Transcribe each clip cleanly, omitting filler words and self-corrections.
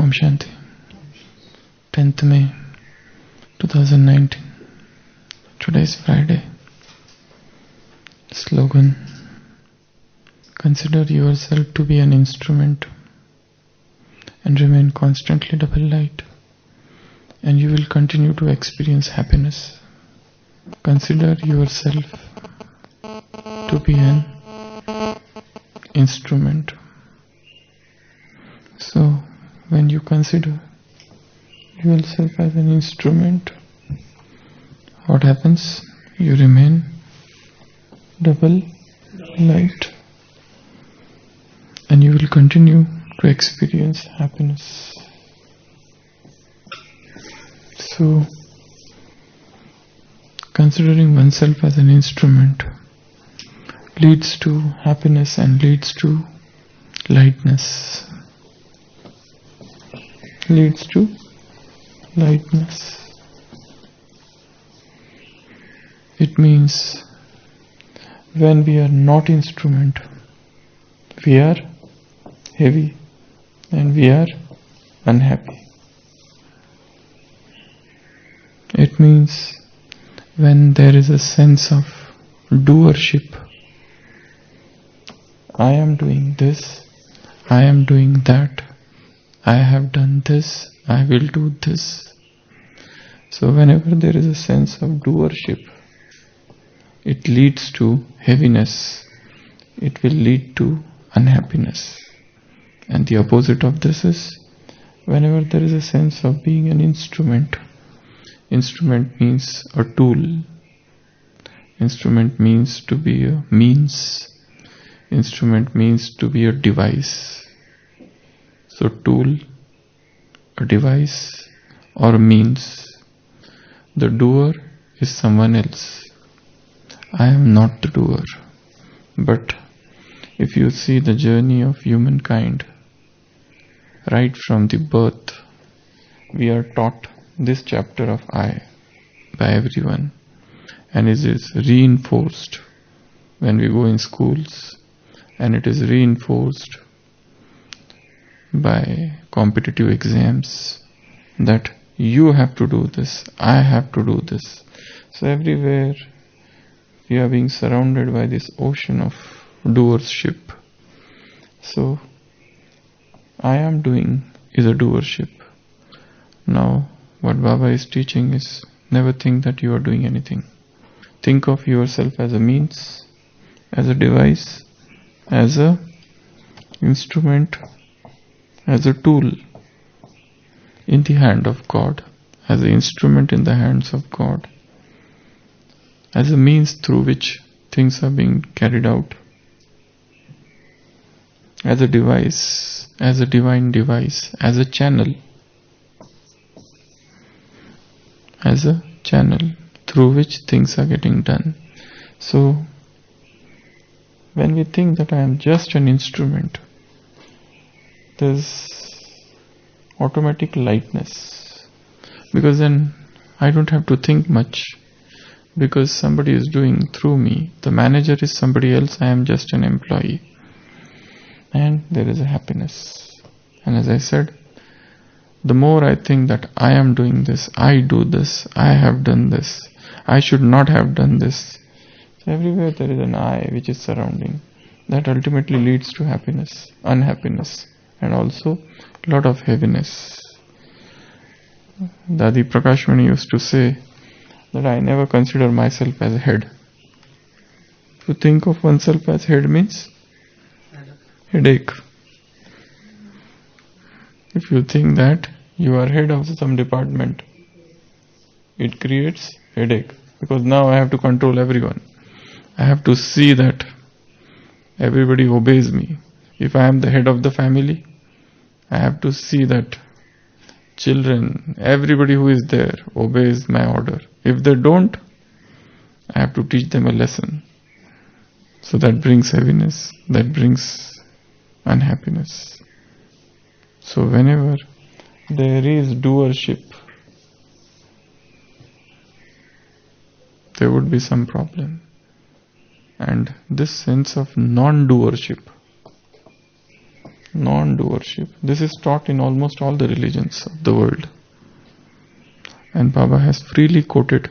Om Shanti. 10th May 2019. Today is Friday. Slogan: consider yourself to be an instrument and remain constantly double light, and you will continue to experience happiness. Consider yourself to be an instrument. So, when you consider yourself as an instrument, what happens? You remain double light, and you will continue to experience happiness. So, considering oneself as an instrument leads to happiness and leads to lightness. Leads to lightness. It means when we are not instrument, we are heavy and we are unhappy. It means when there is a sense of doership, I am doing this, I am doing that, I have done this, I will do this. So whenever there is a sense of doership, it leads to heaviness, it will lead to unhappiness. And the opposite of this is whenever there is a sense of being an instrument. Instrument means a tool. Instrument means to be a means. Instrument means to be a device. So tool, a device, or a means. The doer is someone else. I am not the doer. But if you see the journey of humankind, right from the birth, we are taught this chapter of I by everyone, and it is reinforced when we go in schools, and it is reinforced by competitive exams that you have to do this, I have to do this. So everywhere we are being surrounded by this ocean of doership. So I am doing is a doership. Now what Baba is teaching is never think that you are doing anything. Think of yourself as a means, as a device, as a instrument, as a tool in the hand of God, as an instrument in the hands of God, as a means through which things are being carried out, as a device, as a divine device, as a channel through which things are getting done. So, when we think that I am just an instrument, there's automatic lightness, because then I don't have to think much, because somebody is doing through me. The manager is somebody else, I am just an employee, and there is a happiness. And as I said, the more I think that I am doing this, I do this, I have done this, I should not have done this, so everywhere there is an I which is surrounding. That ultimately leads to happiness, unhappiness, and also a lot of heaviness. Dadi Prakashmani used to say that I never consider myself as a head. To think of oneself as head means headache. If you think that you are head of some department, it creates headache, because now I have to control everyone. I have to see that everybody obeys me. If I am the head of the family, I have to see that children, everybody who is there obeys my order. If they don't, I have to teach them a lesson. So that brings heaviness, that brings unhappiness. So whenever there is doership, there would be some problem. And this sense of non-doership Non-doership. This is taught in almost all the religions of the world. And Baba has freely quoted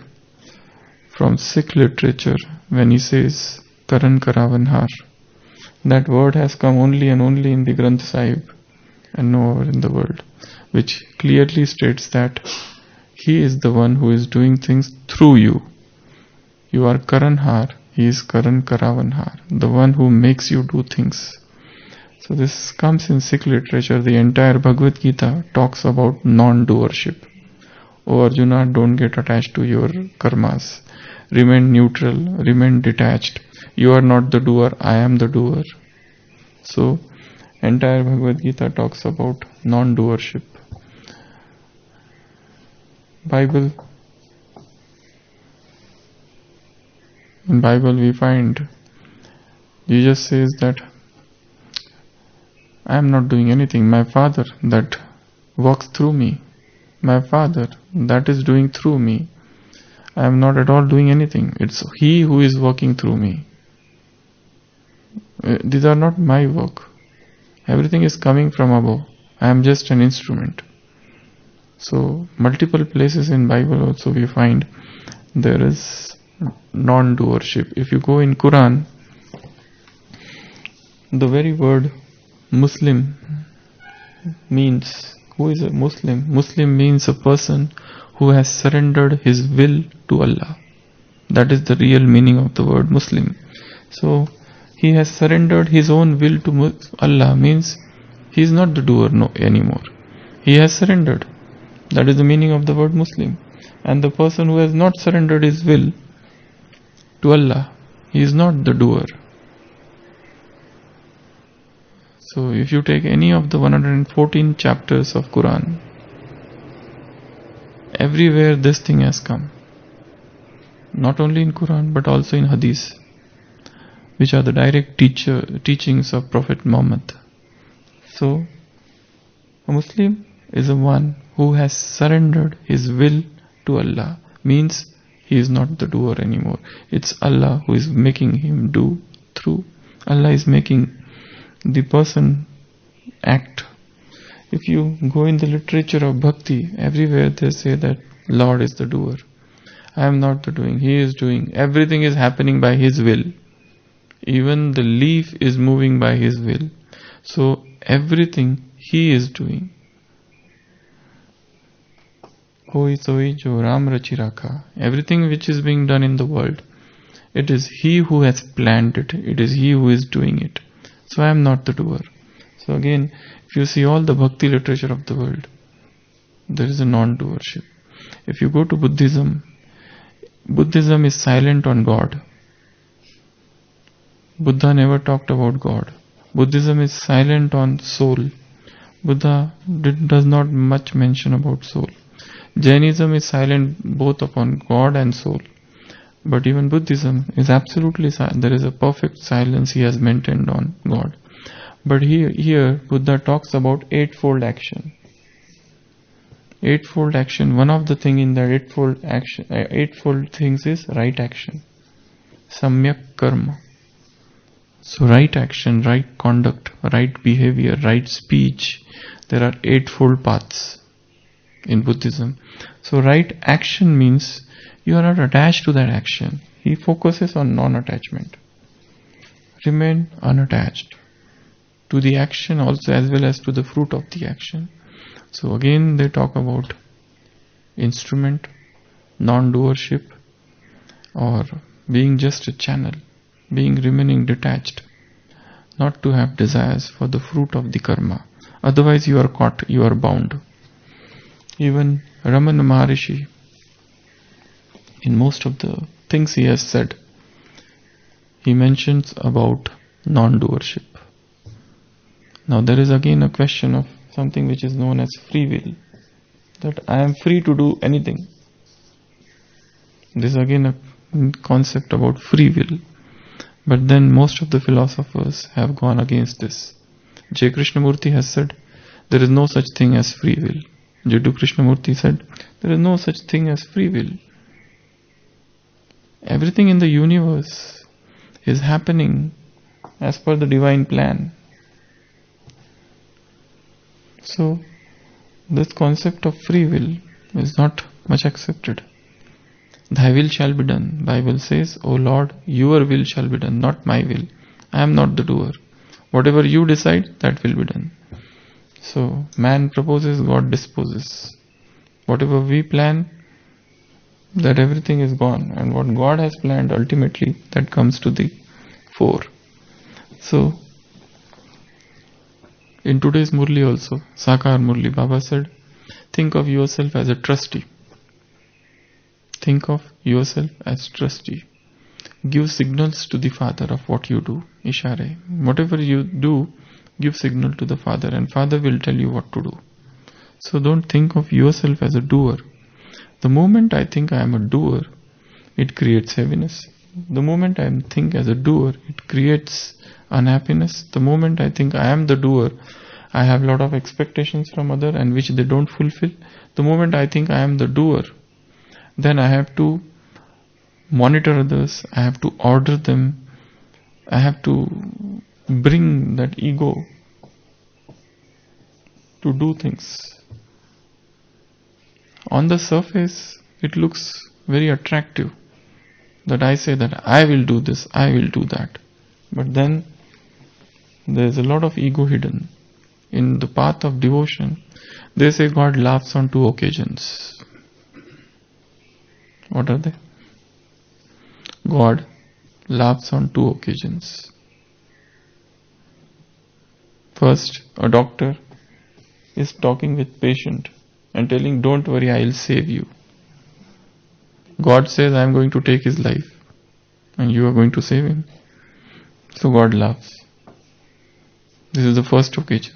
from Sikh literature when he says Karan Karavanhar. That word has come only and only in the Granth Sahib and nowhere in the world, which clearly states that he is the one who is doing things through you. You are Karanhar, he is Karan Karavanhar, the one who makes you do things. So this comes in Sikh literature. The entire Bhagavad Gita talks about non-doership. O Arjuna, don't get attached to your karmas. Remain neutral, remain detached. You are not the doer, I am the doer. So, entire Bhagavad Gita talks about non-doership. In Bible we find Jesus says that I am not doing anything. My Father that works through me, my Father that is doing through me. I am not at all doing anything. It's He who is working through me. These are not my work. Everything is coming from above. I am just an instrument. So multiple places in Bible also we find there is non-doership. If you go in Quran, the very word Muslim means, who is a Muslim? Muslim means a person who has surrendered his will to Allah. That is the real meaning of the word Muslim. So he has surrendered his own will to Allah, means he is not the doer anymore. He has surrendered. That is the meaning of the word Muslim. And the person who has not surrendered his will to Allah, he is not the doer. So if you take any of the 114 chapters of Quran, everywhere this thing has come. Not only in Quran but also in Hadith, which are the direct teachings of Prophet Muhammad. So a Muslim is a one who has surrendered his will to Allah, means he is not the doer anymore. It's Allah who is making him do through. Allah is making the person act. If you go in the literature of Bhakti, everywhere they say that Lord is the doer. I am not the doing, He is doing. Everything is happening by His will. Even the leaf is moving by His will. So everything He is doing. Hoi soi jo Ram rachi rakha. Everything which is being done in the world, it is He who has planned it. It is He who is doing it. So I am not the doer. So again, if you see all the bhakti literature of the world, there is a non-doership. If you go to Buddhism, Buddhism is silent on God. Buddha never talked about God. Buddhism is silent on soul. Buddha does not much mention about soul. Jainism is silent both upon God and soul. But even Buddhism is absolutely silent. There is a perfect silence he has maintained on God. But here Buddha talks about eightfold action. Eightfold action. One of the thing in that eightfold things is right action. Samyak karma. So right action, right conduct, right behavior, right speech. There are eightfold paths in Buddhism. So right action means you are not attached to that action. He focuses on non-attachment. Remain unattached to the action also as well as to the fruit of the action. So again they talk about instrument, non-doership, or being just a channel, remaining detached, not to have desires for the fruit of the karma. Otherwise you are caught, you are bound. Even Ramana Maharishi, in most of the things he has said, he mentions about non-doership. Now there is again a question of something which is known as free will, that I am free to do anything. This is again a concept about free will. But then most of the philosophers have gone against this. J. Krishnamurti has said there is no such thing as free will. Jiddu Krishnamurti said there is no such thing as free will. Everything in the universe is happening as per the divine plan. So this concept of free will is not much accepted. Thy will shall be done. Bible says, O Lord, your will shall be done, not my will. I am not the doer. Whatever you decide, that will be done. So man proposes, God disposes. Whatever we plan, that everything is gone. And what God has planned, ultimately, that comes to the fore. So in today's Murli also, Sakar Murli, Baba said, think of yourself as a trustee. Think of yourself as trustee. Give signals to the Father of what you do. Ishare. Whatever you do, give signal to the Father, and Father will tell you what to do. So don't think of yourself as a doer. The moment I think I am a doer, it creates heaviness. The moment I think as a doer, it creates unhappiness. The moment I think I am the doer, I have a lot of expectations from others and which they don't fulfill. The moment I think I am the doer, then I have to monitor others, I have to order them, I have to bring that ego to do things. On the surface, it looks very attractive that I say that I will do this, I will do that. But then there is a lot of ego hidden. In the path of devotion, they say God laughs on 2 occasions. What are they? God laughs on 2 occasions. First, a doctor is talking with patient and telling, don't worry, I will save you. God says, I am going to take his life and you are going to save him. So God laughs. This is the first occasion.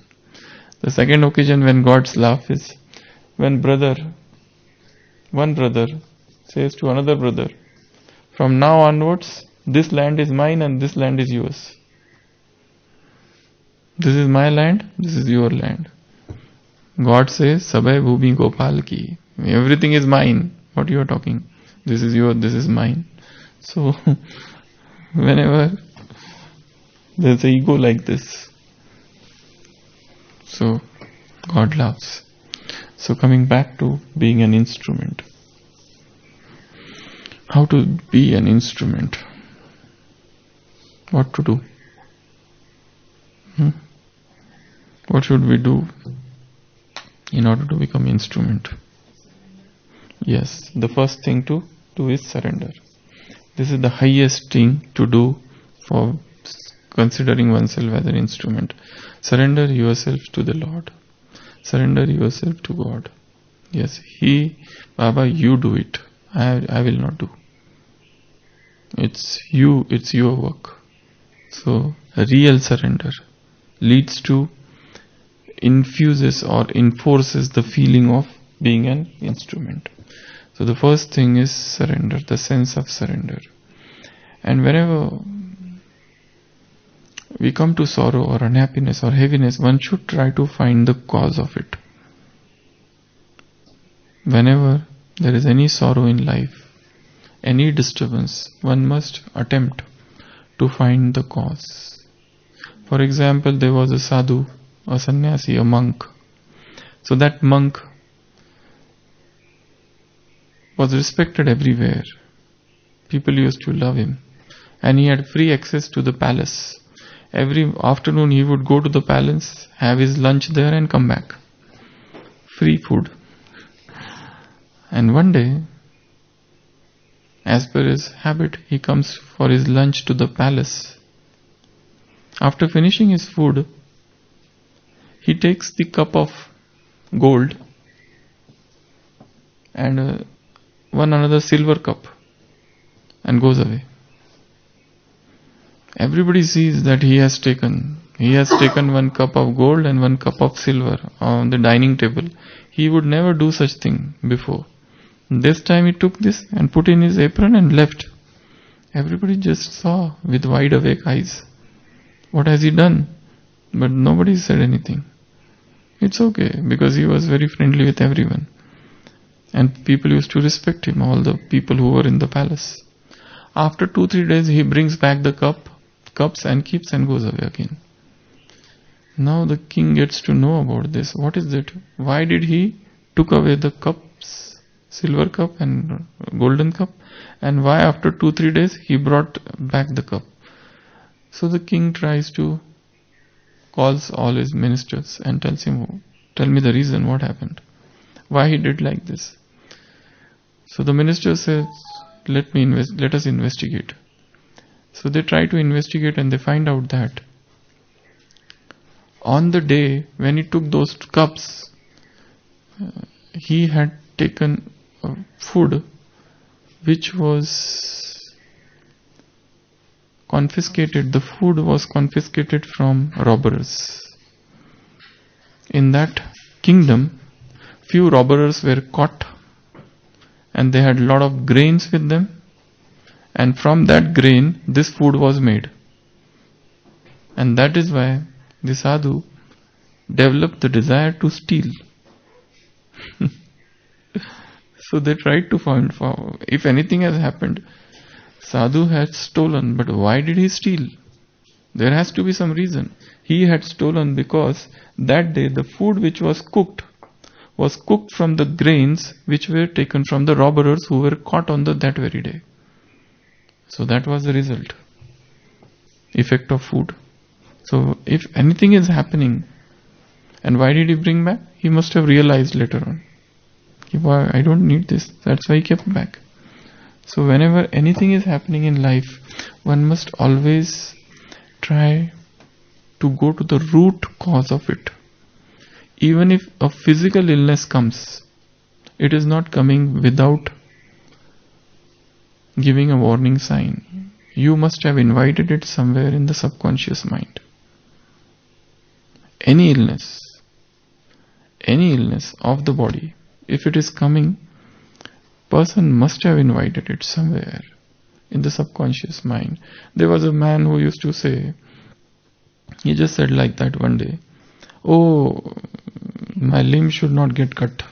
The second occasion when God's laugh is when one brother says to another brother, from now onwards, this land is mine and this land is yours. This is my land, this is your land. God says, Sabhay Bhumi Gopal ki. Everything is mine. What you are talking? This is yours, this is mine. So, whenever there's an ego like this, so God laughs. So coming back to being an instrument. How to be an instrument? What to do? What should we do in order to become instrument? Yes, the first thing to do is surrender. This is the highest thing to do for considering oneself as an instrument. Surrender yourself to the Lord. Surrender yourself to God. Yes, Baba, you do it. I will not do. It's you, it's your work. So, a real surrender leads to, infuses or enforces the feeling of being an instrument. So the first thing is surrender, the sense of surrender. And whenever we come to sorrow or unhappiness or heaviness, one should try to find the cause of it. Whenever there is any sorrow in life, any disturbance, one must attempt to find the cause. For example, there was a sadhu, a sannyasi, a monk. So that monk was respected everywhere. People used to love him. And he had free access to the palace. Every afternoon he would go to the palace, have his lunch there and come back. Free food. And one day, as per his habit, he comes for his lunch to the palace. After finishing his food, he takes the cup of gold and one another silver cup and goes away. Everybody sees that he has taken one cup of gold and one cup of silver on the dining table. He would never do such thing before. This time he took this and put in his apron and left. Everybody just saw with wide awake eyes. What has he done? But nobody said anything. It's okay, because he was very friendly with everyone. And people used to respect him, all the people who were in the palace. After 2-3 days, he brings back the cups and keeps and goes away again. Now the king gets to know about this. What is it? Why did he took away the cups, silver cup and golden cup? And why after 2-3 days he brought back the cup? So the king tries to calls all his ministers and tells him, tell me the reason, what happened, why he did like this. So the minister says, let us investigate. So they try to investigate and they find out that on the day when he took those cups, he had taken food which was confiscated. The food was confiscated from robbers. In that kingdom, few robbers were caught and they had a lot of grains with them, and from that grain this food was made. And that is why the sadhu developed the desire to steal. So they tried to find if anything has happened. Sadhu had stolen, but why did he steal? There has to be some reason. He had stolen because that day the food which was cooked from the grains which were taken from the robbers who were caught on that very day. So that was the result, effect of food. So if anything is happening, and why did he bring back? He must have realized later on, I don't need this, that's why he kept back. So whenever anything is happening in life, one must always try to go to the root cause of it. Even if a physical illness comes, it is not coming without giving a warning sign. You must have invited it somewhere in the subconscious mind. Any illness of the body, if it is coming, person must have invited it somewhere in the subconscious mind. There was a man who used to say, he just said like that one day, oh, my limb should not get cut.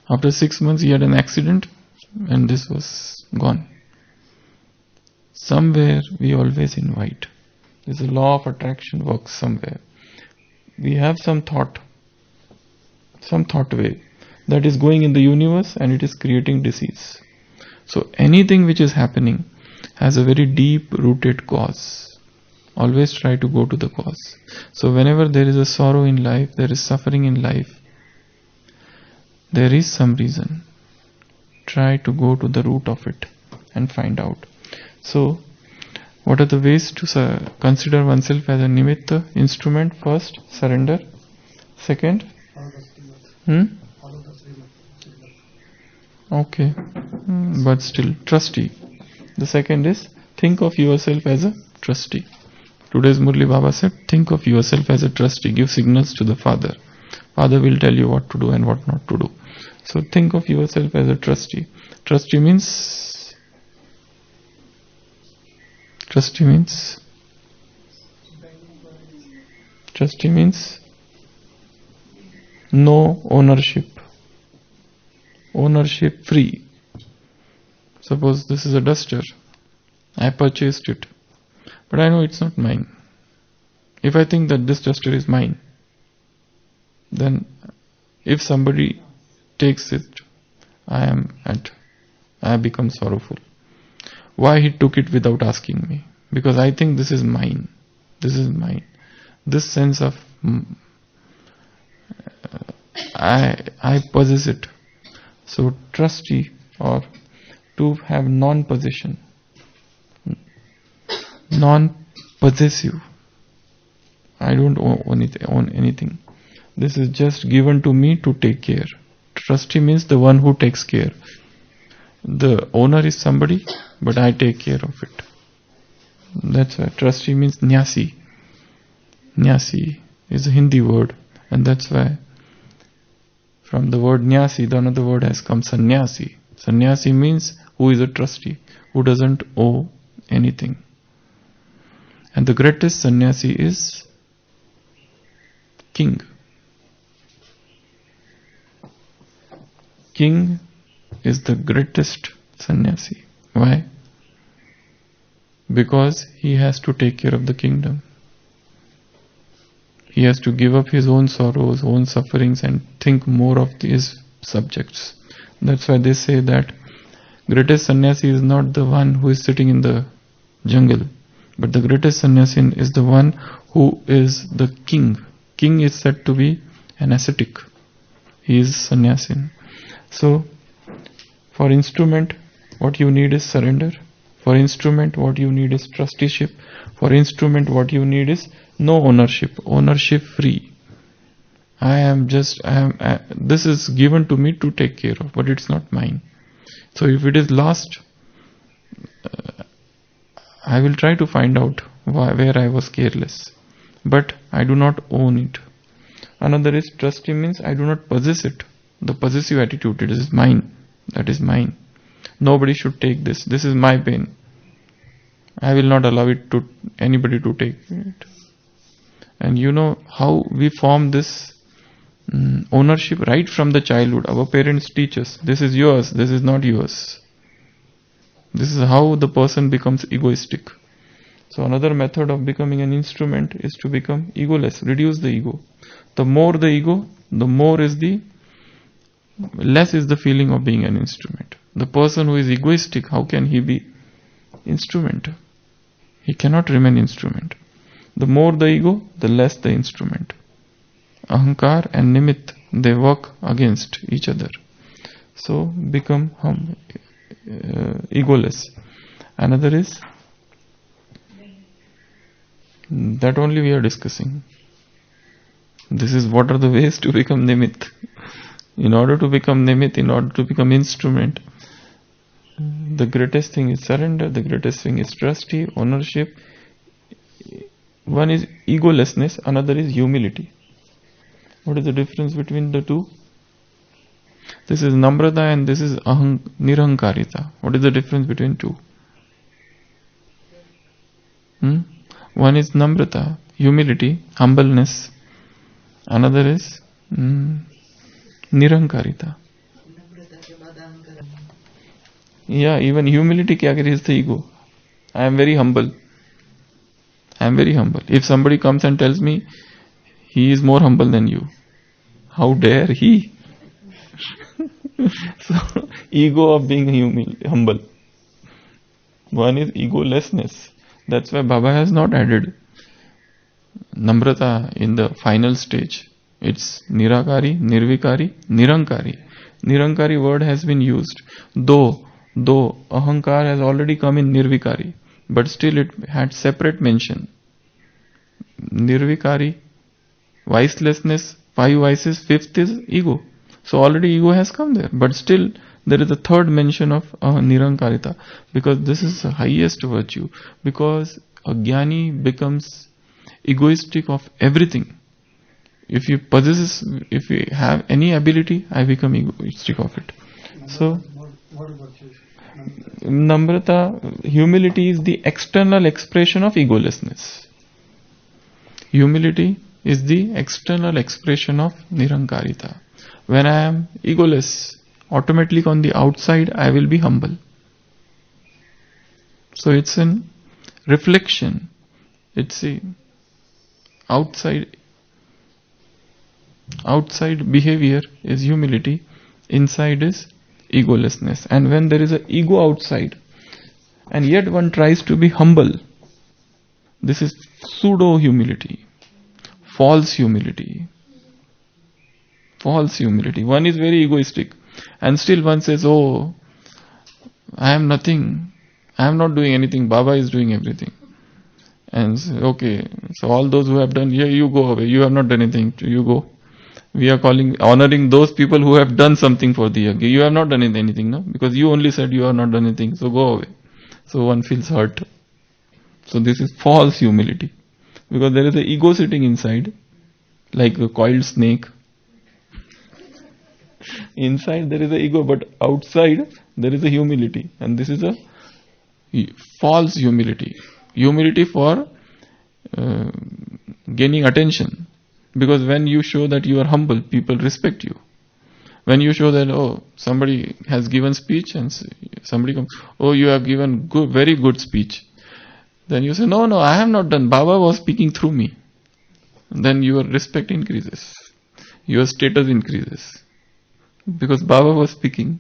After 6 months he had an accident and this was gone. Somewhere we always invite. There's a law of attraction works somewhere. We have some thought way that is going in the universe and it is creating disease. So anything which is happening has a very deep rooted cause. Always try to go to the cause. So whenever there is a sorrow in life, there is suffering in life, there is some reason. Try to go to the root of it and find out. So what are the ways to consider oneself as a nimitta, instrument? First, surrender. Second, okay, but still trustee. The second is think of yourself as a trustee. Today's Murli Baba said, think of yourself as a trustee. Give signals to the Father. Father will tell you what to do and what not to do. So think of yourself as a trustee. Trustee means no ownership. Ownership free. Suppose this is a duster. I purchased it, but I know it's not mine. If I think that this duster is mine, then if somebody takes it, I become sorrowful. Why he took it without asking me? Because I think this is mine. This is mine. This sense of I possess it. So trustee, or to have non-possession, non-possessive. I don't own anything. This is just given to me to take care. Trustee means the one who takes care. The owner is somebody, but I take care of it. That's why trustee means nyasi. Nyasi is a Hindi word, and that's why from the word nyasi, the another word has come sannyasi. Sannyasi means who is a trustee, who doesn't owe anything. And the greatest sannyasi is king. King is the greatest sannyasi. Why? Because he has to take care of the kingdom. He has to give up his own sorrows, own sufferings, and think more of these subjects. That's why they say that greatest sannyasi is not the one who is sitting in the jungle, but the greatest sannyasi is the one who is the king. King is said to be an ascetic. He is sannyasin. So, for instrument, what you need is surrender. For instrument, what you need is trusteeship. For instrument, what you need is no ownership, ownership free. This is given to me to take care of, but it's not mine. So if it is lost, I will try to find out where I was careless, but I do not own it. Another is trustee, means I do not possess it. The possessive attitude, it is mine, that is mine. Nobody should take this. This is my pain. I will not allow it to anybody to take it. And you know how we form this ownership right from the childhood. Our parents teach us, this is yours, this is not yours. This is how the person becomes egoistic. So another method of becoming an instrument is to become egoless, reduce the ego. The more the ego, the less is the feeling of being an instrument. The person who is egoistic, how can he be instrument? He cannot remain instrument. The more the ego, the less the instrument. Ahankar and Nimit, they work against each other. So become egoless. Another is that only we are discussing. This is what are the ways to become Nimit. In order to become Nimit, in order to become instrument, the greatest thing is surrender, the greatest thing is trustee, ownership. One is egolessness, another is humility. What is the difference between the two? This is namrata and this is nirahankarita. What is the difference between two? One is namrata, humility, humbleness. Another is nirahankarita. Yeah, even humility carries the ego. I am very humble. If somebody comes and tells me he is more humble than you, how dare he? So, ego of being humble. One is egolessness. That's why Baba has not added namrata in the final stage. It's nirakari, nirvikari, nirankari. Nirankari word has been used. Though ahankar has already come in nirvikari, but still it had separate mention. Nirvikari, vicelessness, 5 vices, 5th is ego. So already ego has come there, but still there is a third mention of nirankarita, because this is the highest virtue. Because a jnani becomes egoistic of everything. If you have any ability, I become egoistic of it. So namrata, humility is the external expression of egolessness. Humility is the external expression of nirankarita. When I am egoless, automatically on the outside I will be humble. So it's an reflection. It's a outside behavior is humility, inside is egolessness. And when there is an ego outside and yet one tries to be humble, this is pseudo humility, false humility. One is very egoistic and still one says, oh, I am nothing, I am not doing anything, Baba is doing everything. And okay, so all those who have done, yeah, you go away, you have not done anything, you go. We are honoring those people who have done something for the yajna. You have not done anything, no? Because you only said you have not done anything, so go away. So one feels hurt. So this is false humility. Because there is an ego sitting inside, like a coiled snake. Inside there is an ego, but outside there is a humility. And this is a false humility. Humility for gaining attention. Because when you show that you are humble, people respect you. When you show that, oh, somebody has given speech and somebody comes, oh, you have given very good speech. Then you say, no, I have not done. Baba was speaking through me. then your respect increases, your status increases. Because Baba was speaking.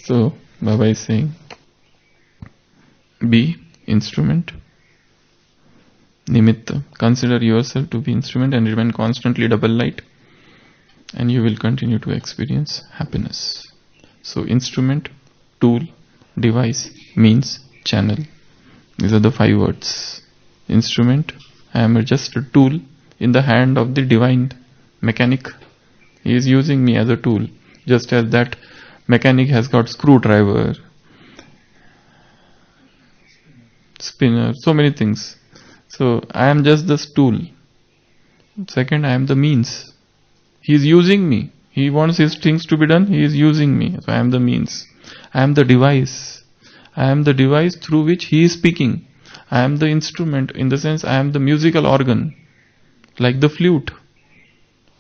So, Baba is saying, be instrument, nimitta. Consider yourself to be instrument and remain constantly double light, and you will continue to experience happiness. So, instrument, tool, device, means, channel. These are the 5 words. Instrument, I am just a tool in the hand of the divine mechanic. He is using me as a tool, just as that mechanic has got screwdriver, spinner, so many things. So I am just this tool. Second, I am the means. He is using me. He wants his things to be done. He is using me. So I am the means. I am the device. I am the device through which he is speaking. I am the instrument, in the sense I am the musical organ, like the flute.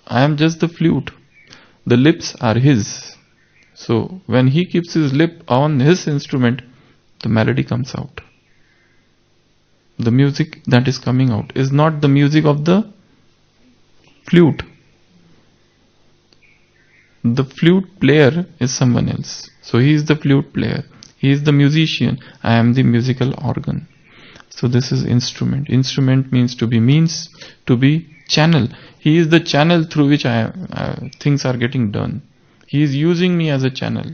I am just the flute. The lips are his. So when he keeps his lip on his instrument, the melody comes out. The music that is coming out is not the music of the flute. The flute player is someone else. So he is the flute player. He is the musician. I am the musical organ. So this is instrument. Instrument means to be means, to be channel. He is the channel through which things are getting done. He is using me as a channel.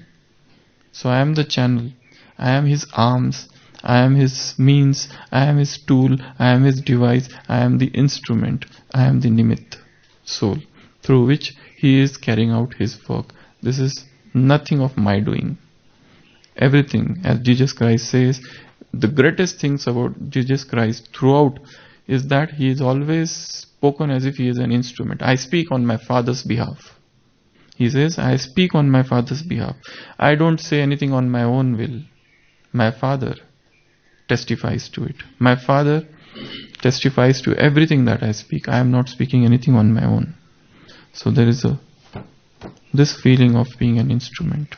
So I am the channel. I am his arms. I am his means. I am his tool. I am his device. I am the instrument. I am the nimit, soul, through which he is carrying out his work. This is nothing of my doing. Everything, as Jesus Christ says, the greatest things about Jesus Christ throughout is that he is always spoken as if he is an instrument. I speak on my Father's behalf. He says, I speak on my Father's behalf. I don't say anything on my own will. My Father testifies to it. My Father testifies to everything that I speak. I am not speaking anything on my own. So there is this feeling of being an instrument.